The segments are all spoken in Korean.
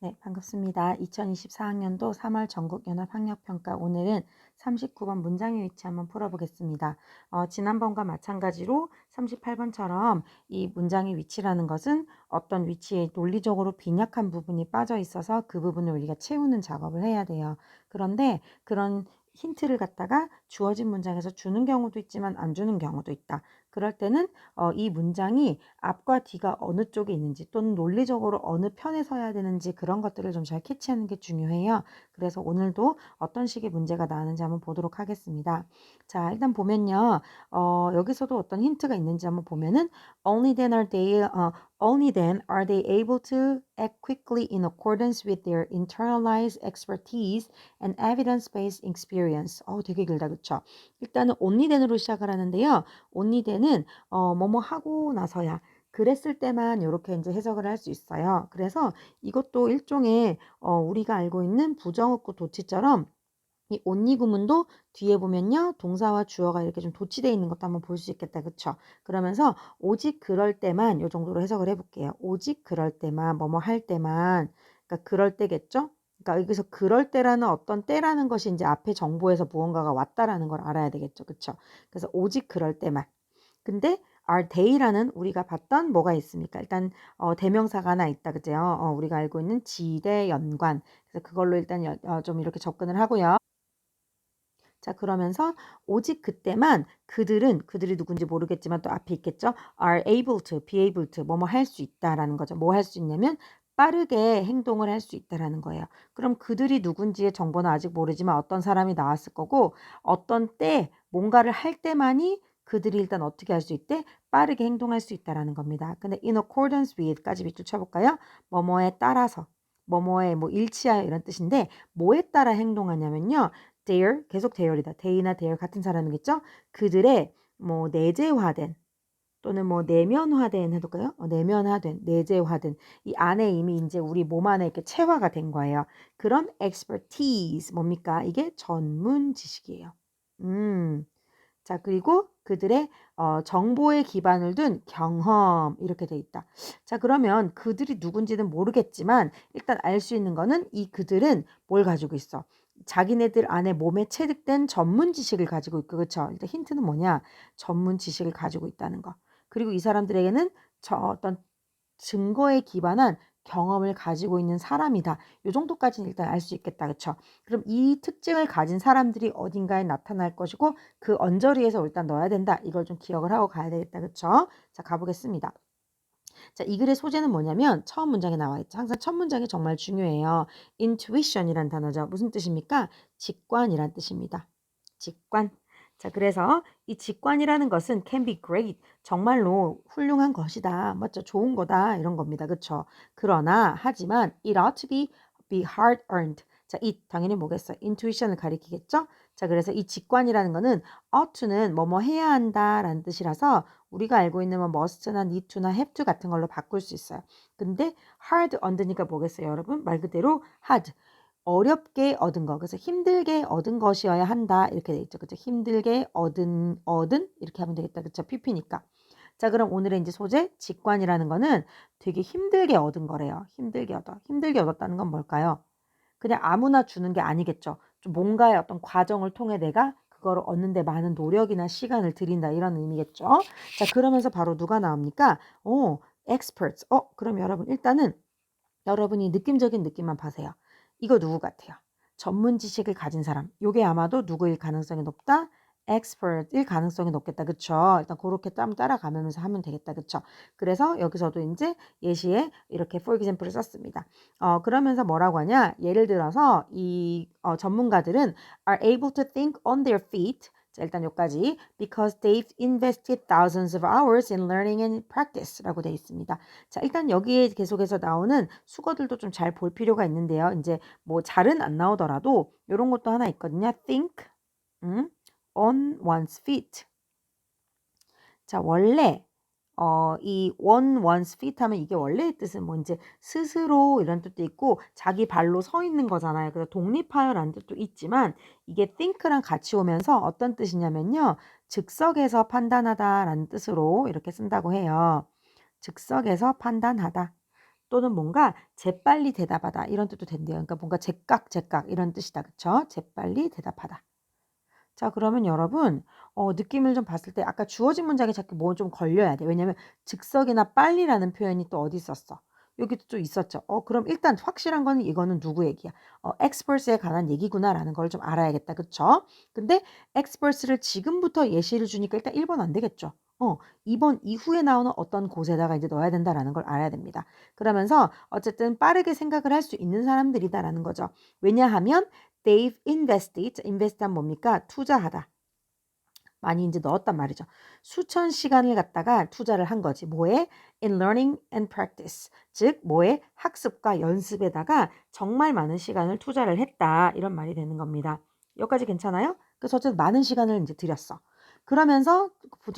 네, 반갑습니다. 2024학년도 3월 전국연합학력평가 오늘은 39번 문장의 위치 한번 풀어보겠습니다. 지난번과 마찬가지로 38번처럼 이 문장의 위치라는 것은 어떤 위치에 논리적으로 빈약한 부분이 빠져 있어서 그 부분을 우리가 채우는 작업을 해야 돼요. 그런데 그런 힌트를 갖다가 주어진 문장에서 주는 경우도 있지만 안 주는 경우도 있다. 그럴 때는 이 문장이 앞과 뒤가 어느 쪽에 있는지 또는 논리적으로 어느 편에 서야 되는지 그런 것들을 좀 잘 캐치하는 게 중요해요. 그래서 오늘도 어떤 식의 문제가 나오는지 한번 보도록 하겠습니다. 자, 일단 보면요. 여기서도 어떤 힌트가 있는지 한번 보면은 only then are they able to act quickly in accordance with their internalized expertise and evidence-based experience. 되게 길다, 그쵸? 일단은 only then으로 시작을 하는데요. only then은 뭐뭐 하고 나서야 그랬을 때만 이렇게 이제 해석을 할 수 있어요. 그래서 이것도 일종의 우리가 알고 있는 부정어구 도치처럼 이 only 구문도 뒤에 보면요. 동사와 주어가 이렇게 좀 도치되어 있는 것도 한번 볼 수 있겠다. 그쵸? 그러면서 오직 그럴 때만 요 정도로 해석을 해볼게요. 오직 그럴 때만 뭐뭐 할 때만 그러니까 그럴 때겠죠? 그러니까 여기서 그럴 때라는 어떤 때라는 것이 이제 앞에 정보에서 무언가가 왔다라는 걸 알아야 되겠죠. 그쵸? 그래서 오직 그럴 때만 근데 are they라는 우리가 봤던 뭐가 있습니까? 일단 대명사가 하나 있다. 그죠? 우리가 알고 있는 지대 연관. 그래서 그걸로 일단 좀 이렇게 접근을 하고요. 자, 그러면서 오직 그때만 그들이 누군지 모르겠지만 또 앞에 있겠죠? are able to, be able to, 뭐뭐 할 수 있다라는 거죠. 뭐 할 수 있냐면 빠르게 행동을 할 수 있다라는 거예요. 그럼 그들이 누군지의 정보는 아직 모르지만 어떤 사람이 나왔을 거고 어떤 때 뭔가를 할 때만이 그들이 일단 어떻게 할 수 있대? 빠르게 행동할 수 있다라는 겁니다. 근데 in accordance with까지 밑줄 쳐볼까요? 뭐뭐에 따라서 뭐뭐에 뭐 일치하여 이런 뜻인데 뭐에 따라 행동하냐면요. their 계속 their이다. they나 their 같은 사람이겠죠? 그들의 뭐 내재화된 또는 뭐 내면화된 해둘까요? 내면화된, 내재화된 이 안에 이미 이제 우리 몸 안에 이렇게 체화가 된 거예요. 그런 expertise 뭡니까? 이게 전문 지식이에요. 음. 자, 그리고 그들의 정보에 기반을 둔 경험 이렇게 돼 있다. 자, 그러면 그들이 누군지는 모르겠지만 일단 알 수 있는 거는 이 그들은 뭘 가지고 있어? 자기네들 안에 몸에 체득된 전문 지식을 가지고 있고 그렇죠? 일단 힌트는 뭐냐? 전문 지식을 가지고 있다는 거. 그리고 이 사람들에게는 어떤 증거에 기반한 경험을 가지고 있는 사람이다. 요 정도까지는 일단 알 수 있겠다. 그쵸? 그럼 이 특징을 가진 사람들이 어딘가에 나타날 것이고 그 언저리에서 일단 넣어야 된다. 이걸 좀 기억을 하고 가야 되겠다. 그쵸? 자, 가보겠습니다. 자, 이 글의 소재는 뭐냐면 처음 문장에 나와 있죠. 항상 첫 문장이 정말 중요해요. intuition이란 단어죠. 무슨 뜻입니까? 직관이란 뜻입니다. 직관. 자, 그래서 이 직관이라는 것은 can be great. 정말로 훌륭한 것이다. 맞죠? 좋은 거다. 이런 겁니다. 그쵸? 그러나, 하지만 it ought to be hard earned. 자, it 당연히 뭐겠어? intuition을 가리키겠죠? 자, 그래서 이 직관이라는 거는 ought to는 뭐뭐 해야 한다라는 뜻이라서 우리가 알고 있는 뭐 must나 need to나 have to 같은 걸로 바꿀 수 있어요. 근데 hard earned니까 뭐겠어요, 여러분? 말 그대로 hard. 어렵게 얻은 거. 그래서 힘들게 얻은 것이어야 한다. 이렇게 돼 있죠. 그죠? 힘들게 얻은 이렇게 하면 되겠다. 그쵸? PP니까. 자, 그럼 오늘의 이제 소재 직관이라는 거는 되게 힘들게 얻은 거래요. 힘들게 얻어. 힘들게 얻었다는 건 뭘까요? 그냥 아무나 주는 게 아니겠죠. 좀 뭔가의 어떤 과정을 통해 내가 그거를 얻는데 많은 노력이나 시간을 들인다 이런 의미겠죠. 자, 그러면서 바로 누가 나옵니까? experts. 그럼 여러분 일단은 여러분이 느낌적인 느낌만 봐세요. 이거 누구 같아요? 전문 지식을 가진 사람. 요게 아마도 누구일 가능성이 높다? expert일 가능성이 높겠다. 그쵸? 일단 그렇게 따라가면서 하면 되겠다. 그쵸? 그래서 여기서도 이제 예시에 이렇게 for example을 썼습니다. 그러면서 뭐라고 하냐? 예를 들어서 이 전문가들은 are able to think on their feet. 자, 일단 여기까지 because they've invested thousands of hours in learning and practice라고 되어 있습니다. 자, 일단 여기에 계속해서 나오는 수거들도 좀 잘 볼 필요가 있는데요. 이제 뭐 잘은 안 나오더라도 이런 것도 하나 있거든요. think on one's feet. 자, 원래 이 on one's feet 하면 이게 원래의 뜻은 뭐 이제 스스로 이런 뜻도 있고 자기 발로 서 있는 거잖아요. 그래서 독립하여라는 뜻도 있지만 이게 think랑 같이 오면서 어떤 뜻이냐면요. 즉석에서 판단하다라는 뜻으로 이렇게 쓴다고 해요. 즉석에서 판단하다. 또는 뭔가 재빨리 대답하다 이런 뜻도 된대요. 그러니까 뭔가 제깍제깍 이런 뜻이다. 그쵸? 재빨리 대답하다. 자 그러면 여러분 느낌을 좀 봤을 때 아까 주어진 문장에 자꾸 뭐 좀 걸려야 돼. 왜냐면 즉석이나 빨리라는 표현이 또 어디 있었어? 여기도 또 있었죠. 그럼 일단 확실한 거는 이거는 누구 얘기야? experts에 관한 얘기구나라는 걸 좀 알아야겠다. 그쵸? 근데 experts를 지금부터 예시를 주니까 일단 1번 안 되겠죠. 2번 이후에 나오는 어떤 곳에다가 이제 넣어야 된다라는 걸 알아야 됩니다. 그러면서 어쨌든 빠르게 생각을 할 수 있는 사람들이다라는 거죠. 왜냐하면 they've invested, invest한 뭡니까? 투자하다. 많이 이제 넣었단 말이죠. 수천 시간을 갖다가 투자를 한 거지. 뭐에? In learning and practice. 즉, 뭐에? 학습과 연습에다가 정말 많은 시간을 투자를 했다. 이런 말이 되는 겁니다. 여기까지 괜찮아요? 그래서 어쨌든 많은 시간을 이제 들였어. 그러면서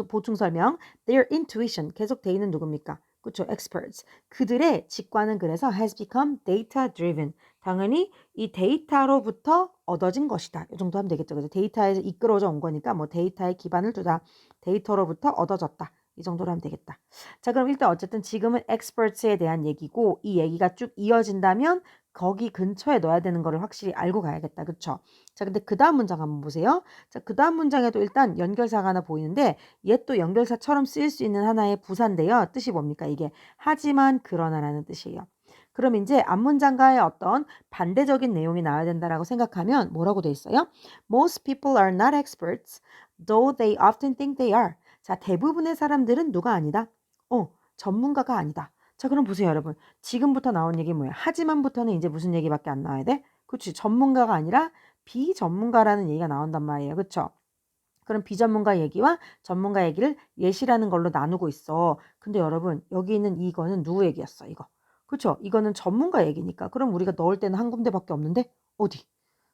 보충 설명. Their intuition. 계속 돼 있는 누굽니까? 그렇죠. experts. 그들의 직관은 그래서 has become data driven. 당연히 이 데이터로부터 얻어진 것이다. 이 정도 하면 되겠죠. 그래서 데이터에서 이끌어져 온 거니까 뭐 데이터에 기반을 두다. 데이터로부터 얻어졌다. 이 정도로 하면 되겠다. 자, 그럼 일단 어쨌든 지금은 experts에 대한 얘기고 이 얘기가 쭉 이어진다면 거기 근처에 넣어야 되는 거를 확실히 알고 가야겠다. 그쵸? 자, 근데 그 다음 문장 한번 보세요. 자, 그 다음 문장에도 일단 연결사가 하나 보이는데 얘 또 연결사처럼 쓰일 수 있는 하나의 부사인데요. 뜻이 뭡니까? 이게 하지만 그러나라는 뜻이에요. 그럼 이제 앞문장과의 어떤 반대적인 내용이 나와야 된다라고 생각하면 뭐라고 돼 있어요? Most people are not experts, though they often think they are. 자, 대부분의 사람들은 누가 아니다? 전문가가 아니다. 자, 그럼 보세요, 여러분. 지금부터 나온 얘기 뭐야? 하지만부터는 이제 무슨 얘기밖에 안 나와야 돼? 그렇지. 전문가가 아니라 비전문가라는 얘기가 나온단 말이에요. 그렇죠? 그럼 비전문가 얘기와 전문가 얘기를 예시라는 걸로 나누고 있어. 근데 여러분, 여기 있는 이거는 누구 얘기였어, 이거? 그쵸? 이거는 전문가 얘기니까. 그럼 우리가 넣을 때는 한 군데밖에 없는데? 어디?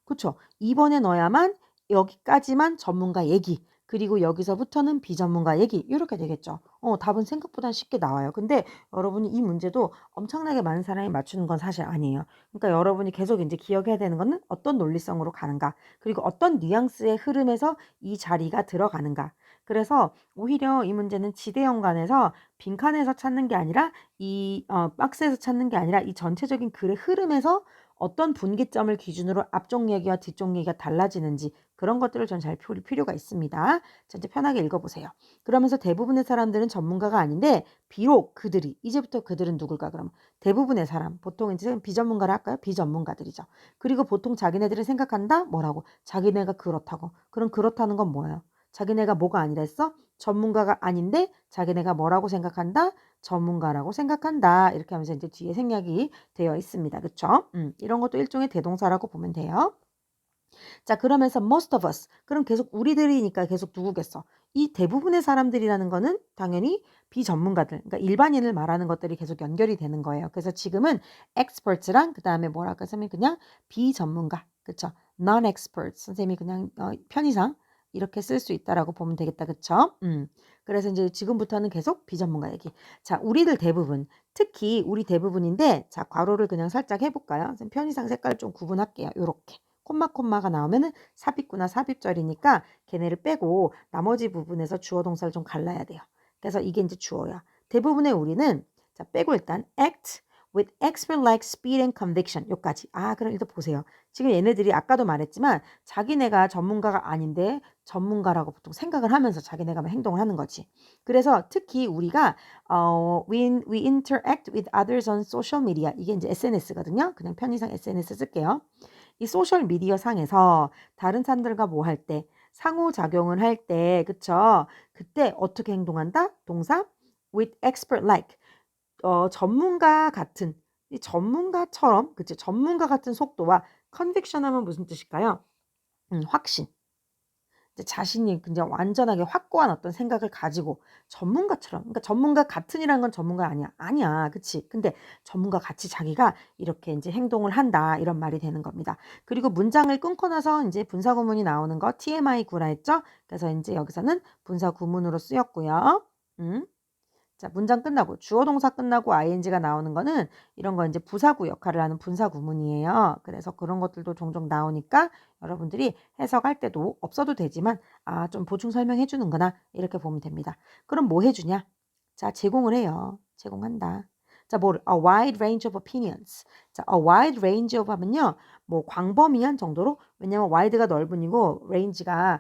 그쵸? 2번에 넣어야만 여기까지만 전문가 얘기. 그리고 여기서부터는 비전문가 얘기. 이렇게 되겠죠. 답은 생각보다 쉽게 나와요. 근데 여러분이 이 문제도 엄청나게 많은 사람이 맞추는 건 사실 아니에요. 그러니까 여러분이 계속 이제 기억해야 되는 거는 어떤 논리성으로 가는가. 그리고 어떤 뉘앙스의 흐름에서 이 자리가 들어가는가. 그래서 오히려 이 문제는 지대연관에서 빈칸에서 찾는 게 아니라 이 박스에서 찾는 게 아니라 이 전체적인 글의 흐름에서 어떤 분기점을 기준으로 앞쪽 얘기와 뒤쪽 얘기가 달라지는지 그런 것들을 전 잘 볼 필요가 있습니다. 자, 이제 편하게 읽어보세요. 그러면서 대부분의 사람들은 전문가가 아닌데 비록 그들이 이제부터 그들은 누굴까 그럼 대부분의 사람 보통 이제 비전문가를 할까요? 비전문가들이죠. 그리고 보통 자기네들을 생각한다 뭐라고? 자기네가 그렇다고. 그럼 그렇다는 건 뭐예요? 자기네가 뭐가 아니랬어? 전문가가 아닌데 자기네가 뭐라고 생각한다? 전문가라고 생각한다. 이렇게 하면서 이제 뒤에 생략이 되어 있습니다. 그쵸? 이런 것도 일종의 대동사라고 보면 돼요. 자, 그러면서 most of us. 그럼 계속 우리들이니까 계속 누구겠어? 이 대부분의 사람들이라는 거는 당연히 비전문가들, 그러니까 일반인을 말하는 것들이 계속 연결이 되는 거예요. 그래서 지금은 experts랑 그 다음에 뭐랄까 선생님 그냥 비전문가, 그쵸? non-experts 선생님이 그냥 편의상 이렇게 쓸 수 있다라고 보면 되겠다, 그쵸? 그래서 이제 지금부터는 계속 비전문가 얘기. 자, 우리들 대부분, 특히 우리 대부분인데, 자, 괄호를 그냥 살짝 해볼까요? 선생님 편의상 색깔 좀 구분할게요. 요렇게. 콤마가 나오면은 삽입구나 삽입절이니까 걔네를 빼고 나머지 부분에서 주어 동사를 좀 갈라야 돼요. 그래서 이게 이제 주어야. 대부분의 우리는 자 빼고 일단 act with expert-like speed and conviction 요까지. 그럼 일단 보세요. 지금 얘네들이 아까도 말했지만 자기네가 전문가가 아닌데 전문가라고 보통 생각을 하면서 자기네가 행동을 하는 거지. 그래서 특히 우리가 we interact with others on social media 이게 이제 SNS거든요. 그냥 편의상 SNS 쓸게요. 이 소셜 미디어 상에서 다른 사람들과 뭐 할 때, 상호작용을 할 때, 그쵸? 그때 어떻게 행동한다? 동사 with expert like. 전문가 같은, 이 전문가처럼, 그치? 전문가 같은 속도와 conviction 하면 무슨 뜻일까요? 확신. 자신이 그냥 완전하게 확고한 어떤 생각을 가지고 전문가처럼 그러니까 전문가 같은이라는 건 전문가 아니야. 아니야. 그치? 근데 전문가 같이 자기가 이렇게 이제 행동을 한다. 이런 말이 되는 겁니다. 그리고 문장을 끊고 나서 이제 분사 구문이 나오는 거 TMI 구라 했죠? 그래서 이제 여기서는 분사 구문으로 쓰였고요. 음. 자, 문장 끝나고 주어 동사 끝나고 ing가 나오는 거는 이런 거 이제 부사구 역할을 하는 분사 구문이에요. 그래서 그런 것들도 종종 나오니까 여러분들이 해석할 때도 없어도 되지만 좀 보충 설명해 주는구나 이렇게 보면 됩니다. 그럼 뭐 해주냐? 자, 제공을 해요. 제공한다. 자, 뭐 a wide range of opinions. 자, a wide range of 하면요. 뭐 광범위한 정도로 왜냐면 wide가 넓은이고 range가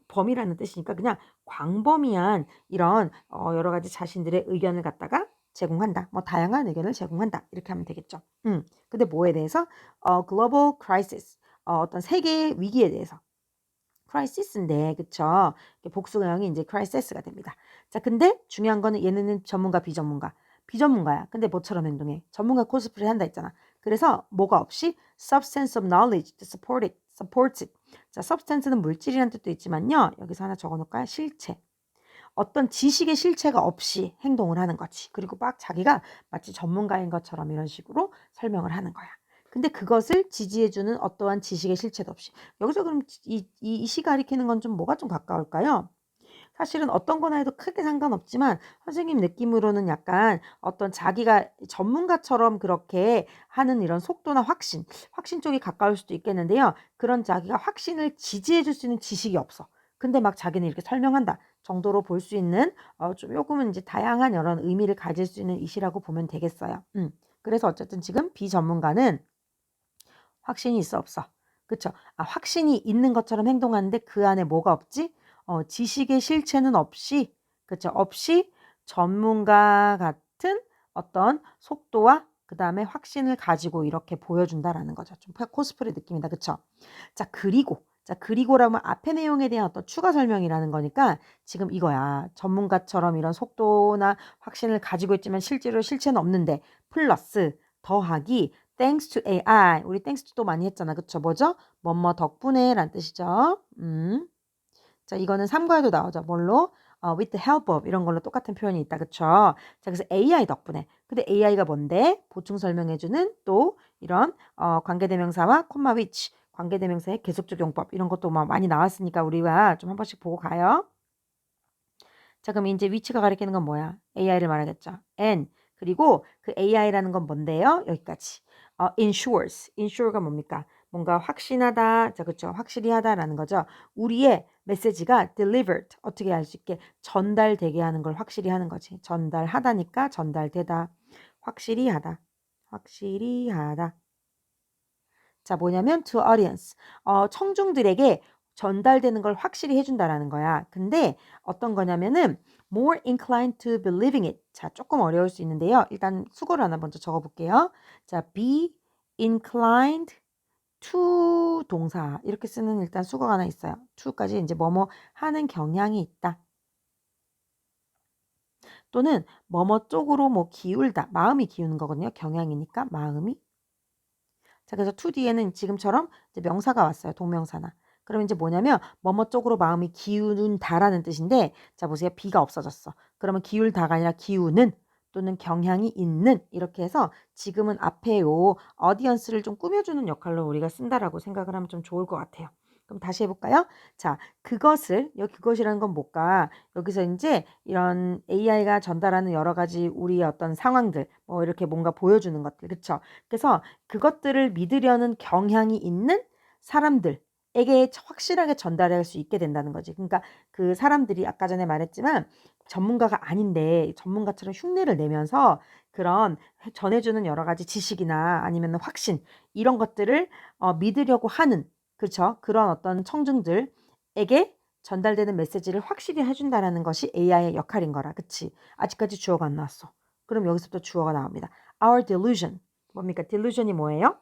범위라는 뜻이니까 그냥 광범위한 이런 여러 가지 자신들의 의견을 갖다가 제공한다. 뭐 다양한 의견을 제공한다. 이렇게 하면 되겠죠. 근데 뭐에 대해서? global crisis. 어떤 세계 위기에 대해서. crisis인데, 그쵸? 복수형이 이제 crisis가 됩니다. 자, 근데 중요한 거는 얘네는 전문가, 비전문가. 비전문가야. 근데 뭐처럼 행동해? 전문가 코스프레 한다 했잖아. 그래서 뭐가 없이 substance of knowledge to supports it. 자, substance는 물질이라는 뜻도 있지만요. 여기서 하나 적어놓을까요? 실체. 어떤 지식의 실체가 없이 행동을 하는 거지. 그리고 막 자기가 마치 전문가인 것처럼 이런 식으로 설명을 하는 거야. 근데 그것을 지지해주는 어떠한 지식의 실체도 없이. 여기서 그럼 이 시가 가리키는 건 좀 뭐가 좀 가까울까요? 사실은 어떤 거나 해도 크게 상관없지만 선생님 느낌으로는 약간 어떤 자기가 전문가처럼 그렇게 하는 이런 속도나 확신 쪽이 가까울 수도 있겠는데요. 그런 자기가 확신을 지지해 줄 수 있는 지식이 없어. 근데 막 자기는 이렇게 설명한다 정도로 볼 수 있는 좀 조금은 이제 다양한 여러 의미를 가질 수 있는 이시라고 보면 되겠어요. 그래서 어쨌든 지금 비전문가는 확신이 있어 없어. 그쵸? 확신이 있는 것처럼 행동하는데 그 안에 뭐가 없지? 지식의 실체는 없이, 그쵸? 없이 전문가 같은 어떤 속도와 그 다음에 확신을 가지고 이렇게 보여준다라는 거죠. 좀 코스프레 느낌이다. 그쵸? 자, 그리고라면 앞의 내용에 대한 어떤 추가 설명이라는 거니까 지금 이거야. 전문가처럼 이런 속도나 확신을 가지고 있지만 실제로 실체는 없는데 플러스 더하기 thanks to AI. 우리 thanks to 또 많이 했잖아. 그쵸? 뭐죠? 뭐뭐 덕분에 라는 뜻이죠. 자, 이거는 3과에도 나오죠. 뭘로? with the help of 이런 걸로 똑같은 표현이 있다. 그쵸? 자, 그래서 AI 덕분에. 근데 AI가 뭔데? 보충 설명해주는 또 이런 관계대명사와 콤마 which 관계대명사의 계속적 용법 이런 것도 막 많이 나왔으니까 우리가 좀 한 번씩 보고 가요. 자, 그럼 이제 위치가 가리키는 건 뭐야? AI를 말하겠죠. and 그리고 그 AI라는 건 뭔데요? 여기까지. ensure가 뭡니까? 뭔가 확신하다, 자, 그쵸? 확실히 하다라는 거죠. 우리의 메시지가 delivered, 어떻게 할 수 있게 전달되게 하는 걸 확실히 하는 거지. 전달하다니까 전달되다, 확실히 하다, 확실히 하다. 자, 뭐냐면 to audience, 청중들에게 전달되는 걸 확실히 해준다라는 거야. 근데 어떤 거냐면은 more inclined to believing it. 자, 조금 어려울 수 있는데요. 일단 수거를 하나 먼저 적어볼게요. 자, be inclined to 동사 이렇게 쓰는 일단 수거가 하나 있어요. to까지 이제 뭐뭐 하는 경향이 있다. 또는 뭐뭐 쪽으로 뭐 기울다. 마음이 기우는 거거든요. 경향이니까 마음이. 자, 그래서 to 뒤에는 지금처럼 이제 명사가 왔어요. 동명사나. 그럼 이제 뭐냐면 뭐뭐 쪽으로 마음이 기운다라는 뜻인데 자, 보세요. be가 없어졌어. 그러면 기울다가 아니라 기우는 또는 경향이 있는 이렇게 해서 지금은 앞에 요 어디언스를 좀 꾸며주는 역할로 우리가 쓴다라고 생각을 하면 좀 좋을 것 같아요. 그럼 다시 해볼까요? 자, 여기 그것이라는 건 뭘까? 여기서 이제 이런 AI가 전달하는 여러 가지 우리의 어떤 상황들, 뭐 이렇게 뭔가 보여주는 것들, 그쵸? 그래서 그것들을 믿으려는 경향이 있는 사람들에게 확실하게 전달할 수 있게 된다는 거지. 그러니까 그 사람들이 아까 전에 말했지만 전문가가 아닌데 전문가처럼 흉내를 내면서 그런 전해주는 여러 가지 지식이나 아니면 확신 이런 것들을 믿으려고 하는 그렇죠? 그런 어떤 청중들에게 전달되는 메시지를 확실히 해준다라는 것이 AI의 역할인 거라. 그치? 아직까지 주어가 안 나왔어. 그럼 여기서부터 주어가 나옵니다. Our delusion. 뭡니까? delusion이 뭐예요?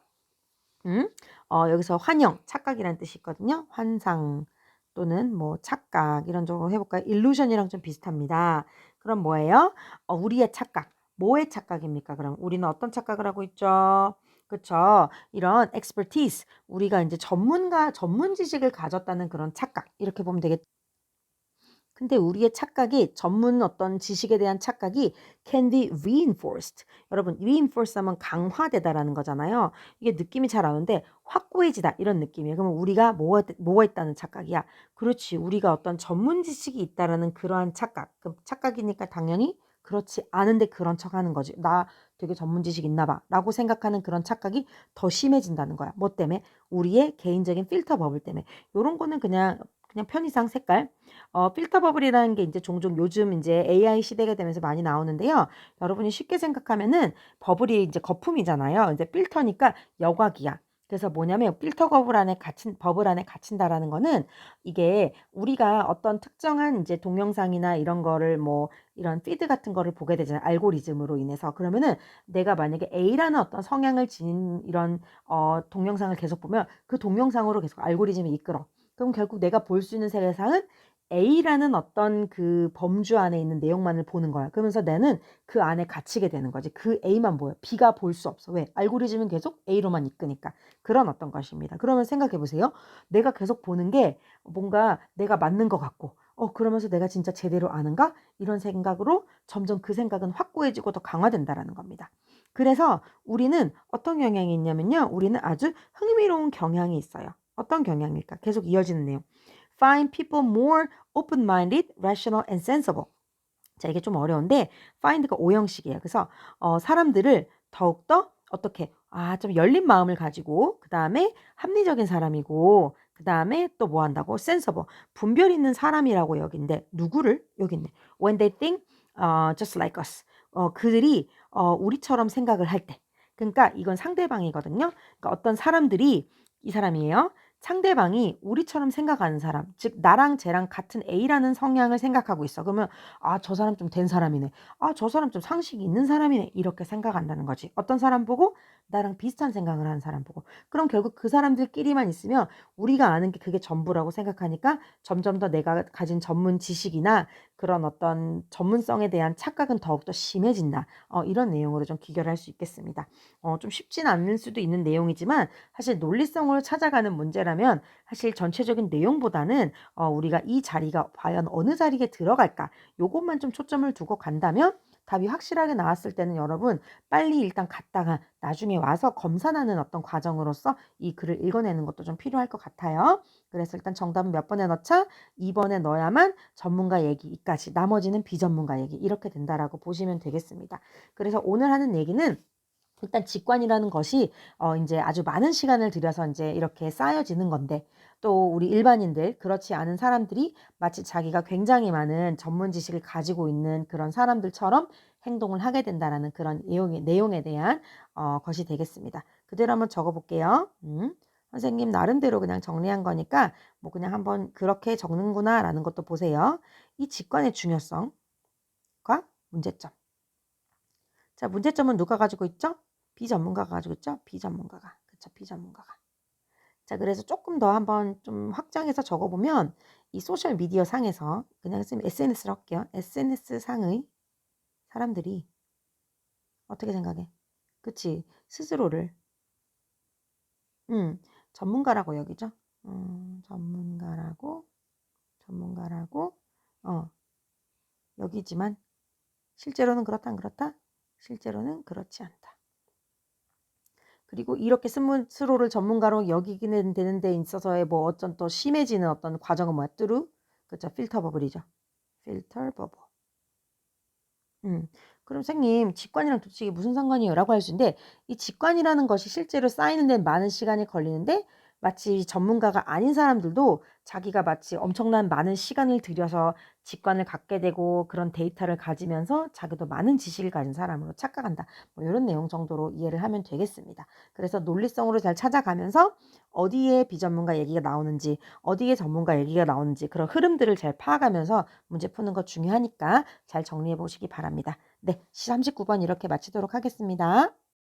여기서 환영, 착각이라는 뜻이 있거든요. 환상 또는 뭐 착각 이런 쪽으로 해볼까요? illusion이랑 좀 비슷합니다. 그럼 뭐예요? 우리의 착각. 뭐의 착각입니까? 그럼 우리는 어떤 착각을 하고 있죠? 그쵸? 이런 expertise, 우리가 이제 전문 지식을 가졌다는 그런 착각. 이렇게 보면 되겠죠. 근데 우리의 착각이 전문 어떤 지식에 대한 착각이 can be reinforced. 여러분, reinforce 하면 강화되다라는 거잖아요. 이게 느낌이 잘 나는데 확고해지다 이런 느낌이에요. 그러면 우리가 뭐가 있다는 착각이야? 그렇지. 우리가 어떤 전문 지식이 있다라는 그러한 착각. 그 착각이니까 당연히 그렇지 않은데 그런 척하는 거지. 나 되게 전문 지식 있나 봐. 라고 생각하는 그런 착각이 더 심해진다는 거야. 뭐 때문에? 우리의 개인적인 필터 버블 때문에. 요런 거는 그냥 그냥 편의상 색깔. 필터 버블이라는 게 이제 종종 요즘 이제 AI 시대가 되면서 많이 나오는데요. 여러분이 쉽게 생각하면은 버블이 이제 거품이잖아요. 이제 필터니까 여과기야. 그래서 뭐냐면 필터 버블 안에 갇힌다라는 거는 이게 우리가 어떤 특정한 이제 동영상이나 이런 거를 뭐 이런 피드 같은 거를 보게 되잖아요. 알고리즘으로 인해서. 그러면은 내가 만약에 A라는 어떤 성향을 지닌 이런 동영상을 계속 보면 그 동영상으로 계속 알고리즘이 이끌어. 그럼 결국 내가 볼 수 있는 세상은 A라는 어떤 그 범주 안에 있는 내용만을 보는 거야. 그러면서 나는 그 안에 갇히게 되는 거지. 그 A만 보여. B가 볼 수 없어. 왜? 알고리즘은 계속 A로만 이끄니까. 그런 어떤 것입니다. 그러면 생각해 보세요. 내가 계속 보는 게 뭔가 내가 맞는 것 같고, 그러면서 내가 진짜 제대로 아는가? 이런 생각으로 점점 그 생각은 확고해지고 더 강화된다라는 겁니다. 그래서 우리는 어떤 경향이 있냐면요. 우리는 아주 흥미로운 경향이 있어요. 어떤 경향일까? 계속 이어지는 내용. Find people more open-minded, rational, and sensible. 자, 이게 좀 어려운데 find가 오형식이에요. 그래서 사람들을 더욱더 어떻게 좀 열린 마음을 가지고 그다음에 합리적인 사람이고 그다음에 또 뭐 한다고 sensible 분별 있는 사람이라고 여긴데 누구를 여기 있네. When they think just like us. 그들이 우리처럼 생각을 할 때. 그러니까 이건 상대방이거든요. 그러니까 어떤 사람들이 이 사람이에요. 상대방이 우리처럼 생각하는 사람, 즉 나랑 쟤랑 같은 A라는 성향을 생각하고 있어. 그러면 저 사람 좀 된 사람이네. 저 사람 좀 상식이 있는 사람이네. 이렇게 생각한다는 거지. 어떤 사람 보고 나랑 비슷한 생각을 하는 사람 보고. 그럼 결국 그 사람들끼리만 있으면 우리가 아는 게 그게 전부라고 생각하니까 점점 더 내가 가진 전문 지식이나 그런 어떤 전문성에 대한 착각은 더욱더 심해진다. 이런 내용으로 좀 귀결할 수 있겠습니다. 좀 쉽진 않을 수도 있는 내용이지만 사실 논리성으로 찾아가는 문제라면 사실 전체적인 내용보다는 우리가 이 자리가 과연 어느 자리에 들어갈까 요것만 좀 초점을 두고 간다면 답이 확실하게 나왔을 때는 여러분 빨리 일단 갔다가 나중에 와서 검산하는 어떤 과정으로서 이 글을 읽어내는 것도 좀 필요할 것 같아요. 그래서 일단 정답은 몇 번에 넣자? 2번에 넣어야만 전문가 얘기까지 나머지는 비전문가 얘기 이렇게 된다라고 보시면 되겠습니다. 그래서 오늘 하는 얘기는 일단 직관이라는 것이 이제 아주 많은 시간을 들여서 이제 이렇게 쌓여지는 건데 또 우리 일반인들 그렇지 않은 사람들이 마치 자기가 굉장히 많은 전문 지식을 가지고 있는 그런 사람들처럼 행동을 하게 된다라는 그런 내용에 대한 것이 되겠습니다. 그대로 한번 적어볼게요. 선생님 나름대로 그냥 정리한 거니까 뭐 그냥 한번 그렇게 적는구나라는 것도 보세요. 이 직관의 중요성과 문제점. 자, 문제점은 누가 가지고 있죠? 비전문가가 가지고 있죠? 비전문가가. 그쵸, 비전문가가. 자, 그래서 조금 더 한번 좀 확장해서 적어보면 이 소셜 미디어 상에서 그냥 쓰면 SNS를 할게요. SNS 상의 사람들이 어떻게 생각해? 그치? 스스로를 전문가라고 여기죠? 전문가라고 여기지만 실제로는 그렇다 안 그렇다? 실제로는 그렇지 않다. 그리고 이렇게 스스로를 전문가로 여기기는 되는 데 있어서의 뭐 어떤 또 심해지는 어떤 과정은 뭐야? 뚜루? 그쵸? 필터 버블이죠. 필터 버블. 그럼 선생님 직관이랑 도대체 이게 무슨 상관이에요? 라고 할 수 있는데 이 직관이라는 것이 실제로 쌓이는 데는 많은 시간이 걸리는데 마치 전문가가 아닌 사람들도 자기가 마치 엄청난 많은 시간을 들여서 직관을 갖게 되고 그런 데이터를 가지면서 자기도 많은 지식을 가진 사람으로 착각한다. 뭐 이런 내용 정도로 이해를 하면 되겠습니다. 그래서 논리성으로 잘 찾아가면서 어디에 비전문가 얘기가 나오는지 어디에 전문가 얘기가 나오는지 그런 흐름들을 잘 파악하면서 문제 푸는 거 중요하니까 잘 정리해 보시기 바랍니다. 네, 39번 이렇게 마치도록 하겠습니다.